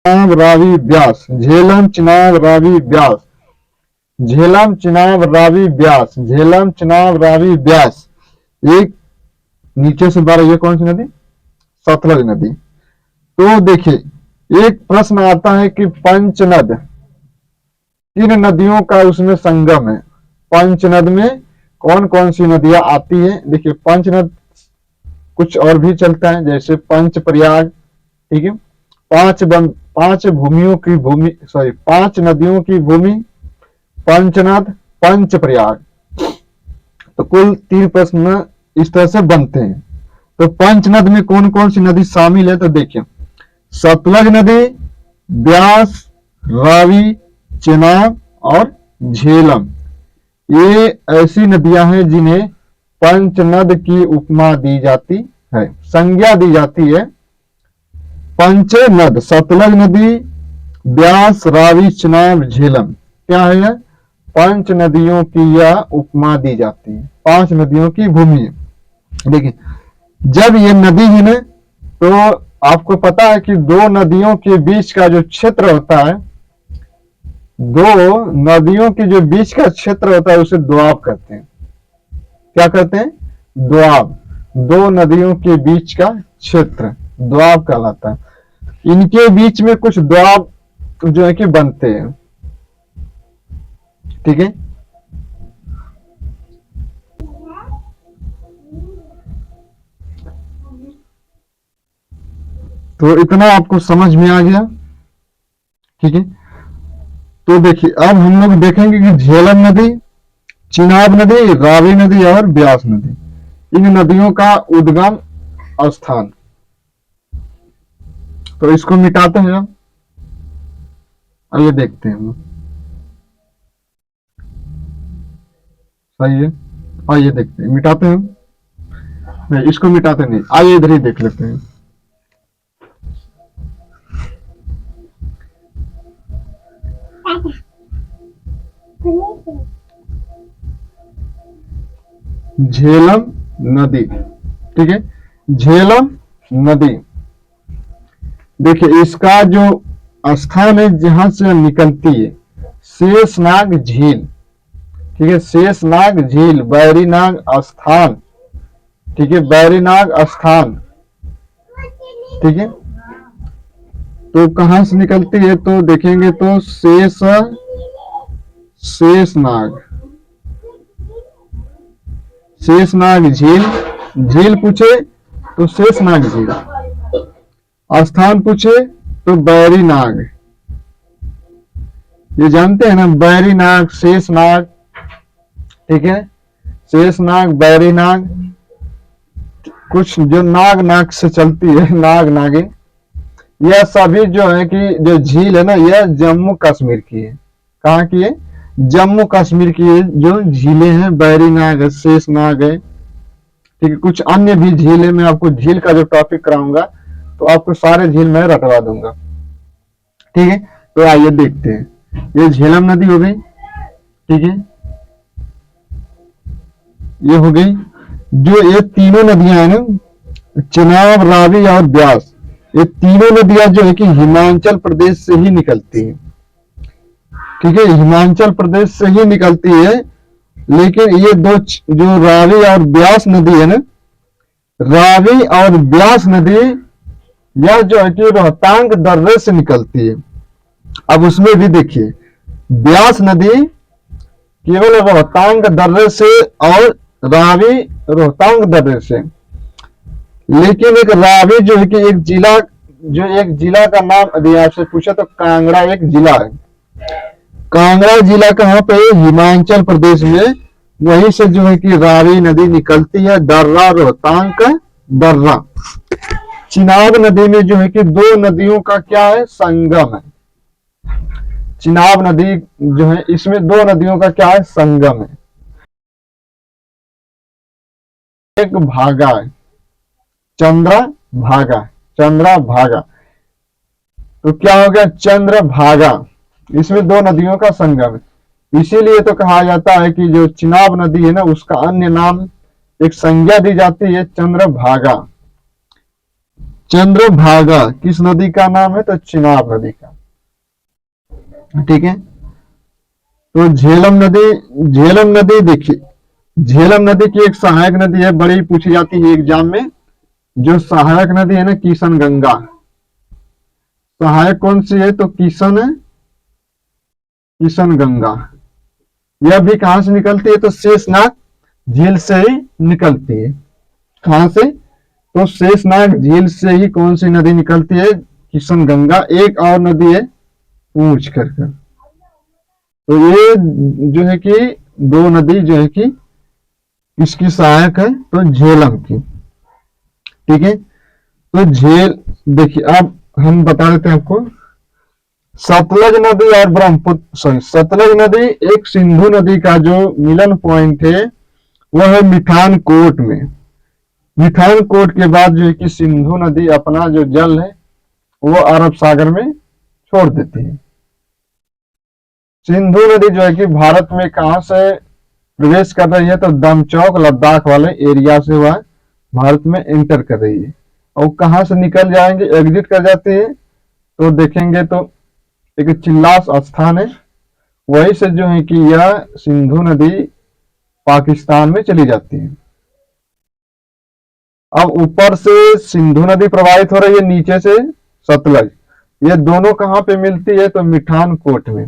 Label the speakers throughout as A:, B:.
A: चिनाब रावी ब्यास, झेलम चिनाब रावी ब्यास, झेलम चिनाब रावी ब्यास, झेलम चिनाब रावी ब्यास। एक नीचे से बारह, ये कौन सी नदी? सतलज नदी। तो देखिए एक प्रश्न आता है कि पंचनद किन नदियों का उसमें संगम है। पंचनद में कौन कौन सी नदियां आती है? देखिए पंचनद कुछ और भी चलता है, जैसे पंच प्रयाग, ठीक है, पांच भूमियों की भूमि, सॉरी, पांच नदियों की भूमि पंचनद, पंच प्रयाग। तो कुल 3 प्रश्न इस तरह से बनते हैं। तो पंचनद में कौन कौन सी नदी शामिल है? तो देखिए सतलज नदी, ब्यास, रावी, चेनाब और झेलम, ये ऐसी नदियां हैं जिन्हें पंचनद की उपमा दी जाती है, संज्ञा दी जाती है। पंचनद, सतलज नदी, ब्यास, रावी, चेनाब, झेलम, क्या है यह? पंच नदियों की यह उपमा दी जाती है, 5 नदियों की भूमि है। देखिए जब ये नदी है ना, तो आपको पता है कि 2 नदियों के बीच का जो क्षेत्र होता है, 2 नदियों के जो बीच का क्षेत्र होता है उसे दोआब कहते हैं। क्या कहते हैं? दोआब। 2 नदियों के बीच का क्षेत्र दोआब कहलाता है। इनके बीच में कुछ दोआब जो है कि बनते हैं, ठीक है। तो इतना आपको समझ में आ गया, ठीक है। तो देखिए अब हम लोग देखेंगे कि झेलम नदी, चिनाब नदी, रावी नदी और ब्यास नदी, इन नदियों का उद्गम स्थान। तो इसको मिटाते हैं हम, आइए देखते हैं। सही है, आइए देखते हैं, मिटाते हैं। नहीं, इसको मिटाते नहीं, आइए इधर ही देख लेते हैं। झेलम नदी, ठीक है, झेलम नदी। देखिए इसका जो स्थान है जहां से निकलती है, शेषनाग झील, ठीक है, शेषनाग झील, बैरीनाग स्थान, ठीक है, बैरीनाग स्थान, ठीक है। तो कहां से निकलती है? तो देखेंगे तो शेषनाग, शेषनाग झील, झील पूछे तो शेषनाग झील, स्थान पूछे तो बैरीनाग। ये जानते हैं ना, बैरीनाग, शेषनाग, ठीक है, शेषनाग, बैरीनाग, कुछ जो नाग नाग से चलती है, नाग नागिन, यह सभी जो है कि जो झील है ना, यह जम्मू कश्मीर की है। कहाँ की है? जम्मू कश्मीर की है जो झीलें हैं, बैरीनाग है, शेषनाग है, ठीक है। कुछ अन्य भी झील है, मैं आपको झील का जो टॉपिक कराऊंगा तो आपको सारे झील मैं रटवा दूंगा, ठीक है। तो आइए देखते हैं, ये झेलम नदी हो गई, ठीक है, ये हो गई। जो ये तीनों नदियां हैं ना, चिनाब, रावी और ब्यास, ये तीनों नदियां जो है कि हिमाचल प्रदेश से ही निकलती है, ठीक है, हिमाचल प्रदेश से ही निकलती है। लेकिन ये दो जो रावी और ब्यास नदी है ना, रावी और ब्यास नदी, यह जो है कि रोहतांग दर्रे से निकलती है। अब उसमें भी देखिए ब्यास नदी केवल रोहतांग दर्रे से और रावी रोहतांग दर्रे से। लेकिन एक रावी जो है कि एक जिला का नाम यदि आपसे पूछा तो कांगड़ा एक जिला है। कांगड़ा जिला कहाँ पे? हिमाचल प्रदेश में। वहीं से जो है कि रावी नदी निकलती है, दर्रा, रोहतांग का दर्रा। चिनाब नदी में जो है कि 2 नदियों का क्या है? संगम है। चिनाब नदी जो है इसमें 2 नदियों का क्या है? संगम है। एक भागा है, चंद्रभागा, चंद्रभागा। तो क्या हो गया? चंद्रभागा, इसमें 2 नदियों का संगम है। इसीलिए तो कहा जाता है कि जो चिनाब नदी है ना, उसका अन्य नाम, एक संज्ञा दी जाती है, चंद्रभागा। चंद्रभागा किस नदी का नाम है? तो चिनाब नदी का। ठीक है, तो झेलम नदी देखिए, झेलम नदी की एक सहायक नदी है, बड़ी पूछी जाती है एग्जाम में। जो सहायक नदी है ना, किशन गंगा। सहायक कौन सी है? तो किशन गंगा। यह भी कहां से निकलती है? तो शेषनाग झील से ही निकलती है। कहां से? तो शेषनाग झील से ही कौन सी नदी निकलती है? किशन गंगा। एक और नदी है पूछ कर। तो ये जो है कि दो नदी जो है कि किसकी सहायक है? तो झेलम की। ठीक है, तो देखिए अब हम बता देते हैं आपको। सतलज नदी और ब्रह्मपुत्र, सॉरी, सतलज नदी एक सिंधु नदी का जो मिलन पॉइंट है वह है मिठान कोट में। मिठान कोट के बाद जो है कि सिंधु नदी अपना जो जल है वो अरब सागर में छोड़ देती है। सिंधु नदी जो है कि भारत में कहां से प्रवेश कर रही है? तो दमचौक लद्दाख वाले एरिया से वह भारत में एंटर कर रही है। और कहां से निकल जाएंगे, एग्जिट कर जाती है? तो देखेंगे तो एक चिल्लास स्थान है, वहीं से जो है कि यह सिंधु नदी पाकिस्तान में चली जाती है। अब ऊपर से सिंधु नदी प्रवाहित हो रही है, नीचे से सतलज। ये दोनों कहां पे मिलती है? तो मिठान कोट में।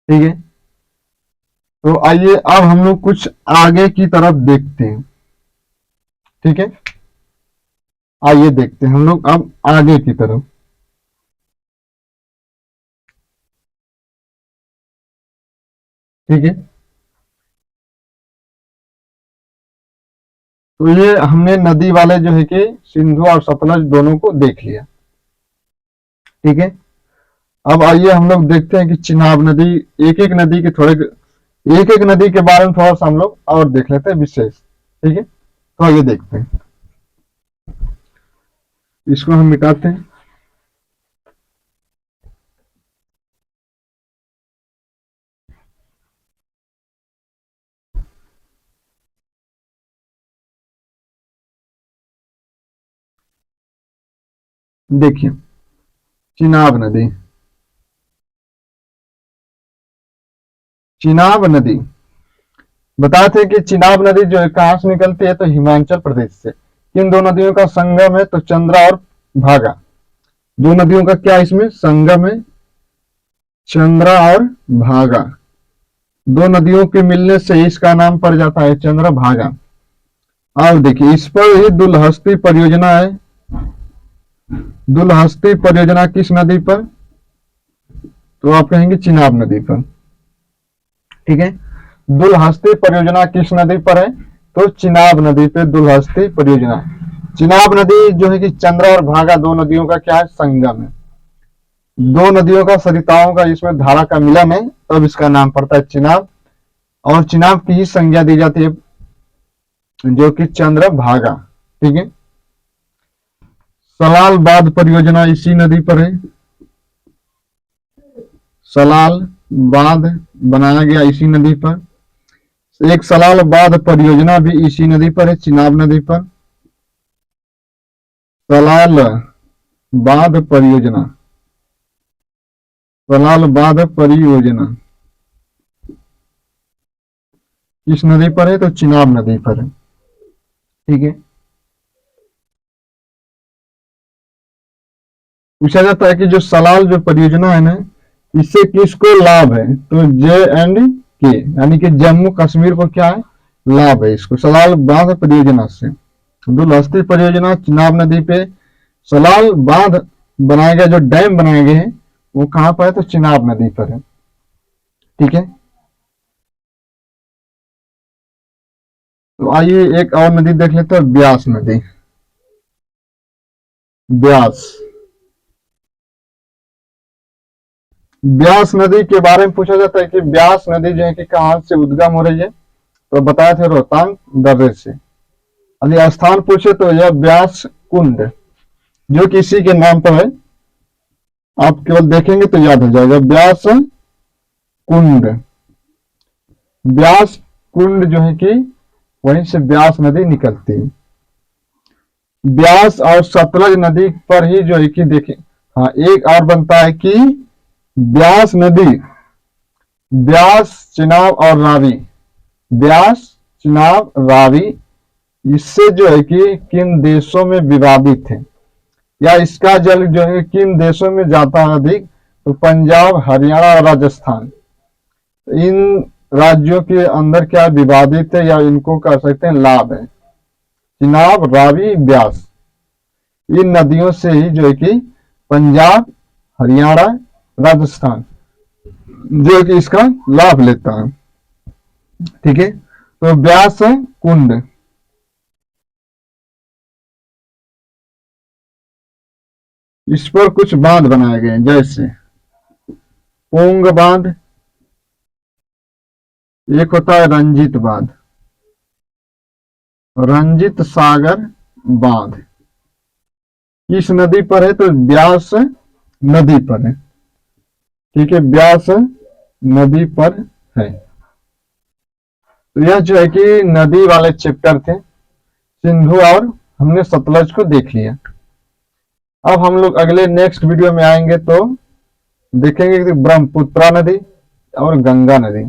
A: ठीक है, तो आइए अब हम लोग कुछ आगे की तरफ देखते हैं। ठीक है, आइए देखते हैं हम लोग अब आगे की तरफ। ठीक है, तो ये हमने नदी वाले जो है कि सिंधु और सतलज दोनों को देख लिया। ठीक है, अब आइए हम लोग देखते हैं कि चिनाब नदी, एक एक नदी के थोड़े, एक एक नदी के बारे में थोड़ा सा हम लोग और देख लेते हैं विशेष। ठीक है, तो आइए देखते हैं। इसको हम मिटाते हैं। देखिए, चिनाब नदी, चिनाब नदी बताए थे कि चिनाब नदी जो है कहां से निकलती है? तो हिमाचल प्रदेश से। किन दो नदियों का संगम है? तो चंद्रा और भागा। दो नदियों का क्या इसमें संगम है? चंद्रा और भागा। दो नदियों के मिलने से इसका नाम पड़ जाता है चंद्रभागा। और देखिए, इस पर ही दुलहस्ती परियोजना है। दुलहस्ती परियोजना किस नदी पर? तो आप कहेंगे चिनाब नदी पर। ठीक है, दुलहस्ती परियोजना किस नदी पर है? तो चिनाब नदी पे दुलहस्ती परियोजना। चिनाब नदी जो है कि चंद्रा और भागा दो नदियों का क्या है? संगम है। दो नदियों का, सरिताओं का इसमें धारा का मिलन है, तब इसका नाम पड़ता है चिनाब। और चिनाब की ही संज्ञा दी जाती है जो कि चंद्रभागा। ठीक है, सलाल बांध परियोजना इसी नदी पर है। सलाल बांध बनाया गया इसी नदी पर। एक सलाल बांध परियोजना भी इसी नदी पर है, चिनाब नदी पर। सलाल बांध परियोजना, सलाल बांध परियोजना किस नदी पर है? तो चिनाब नदी पर है। ठीक है, पूछा जाता है कि जो सलाल जो परियोजना है ना, इससे किसको लाभ है? तो J&K यानी कि जम्मू कश्मीर को क्या है? लाभ है इसको, सलाल बांध परियोजना से। दुलहस्ती परियोजना चिनाब नदी पे सलाल बांध बनाए गए, जो डैम बनाए गए हैं वो कहां पर है? तो चिनाब नदी पर है। ठीक है, तो आइए एक और नदी देख लेते हैं, ब्यास नदी। ब्यास, ब्यास नदी के बारे में पूछा जाता है कि ब्यास नदी जो है कि कहां से उद्गम हो रही है? तो बताए थे रोहतांग दर्रे से। यदि स्थान पूछे तो यह ब्यास कुंड, जो कि इसी के नाम पर है, आप केवल देखेंगे तो याद हो जाएगा, ब्यास कुंड। ब्यास कुंड जो है कि वहीं से ब्यास नदी निकलती है। ब्यास और सतलज नदी पर ही जो है कि देखें, हाँ एक और बनता है कि ब्यास नदी, ब्यास, चिनाब और रावी, ब्यास, चिनाब, रावी, इससे जो है कि किन देशों में विवादित है, या इसका जल जो है किन देशों में जाता है अधिक, तो पंजाब, हरियाणा और राजस्थान, इन राज्यों के अंदर क्या विवादित है या इनको कह सकते हैं लाभ है। चिनाब, रावी, ब्यास, इन नदियों से ही जो है कि पंजाब, हरियाणा, राजस्थान जो है कि इसका लाभ लेता है। ठीक है, तो ब्यास है कुंड, इस पर कुछ बांध बनाए गए हैं, जैसे पोंग बांध, एक होता है रंजित बांध, रंजित सागर बांध, किस नदी पर है, तो ब्यास नदी पर है। ठीक है, ब्यास नदी पर है। तो यह जो है कि नदी वाले चैप्टर थे, सिंधु और हमने सतलज को देख लिया। अब हम लोग अगले नेक्स्ट वीडियो में आएंगे तो देखेंगे कि ब्रह्मपुत्रा नदी और गंगा नदी।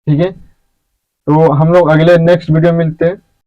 A: ठीक है, तो हम लोग अगले नेक्स्ट वीडियो मिलते हैं।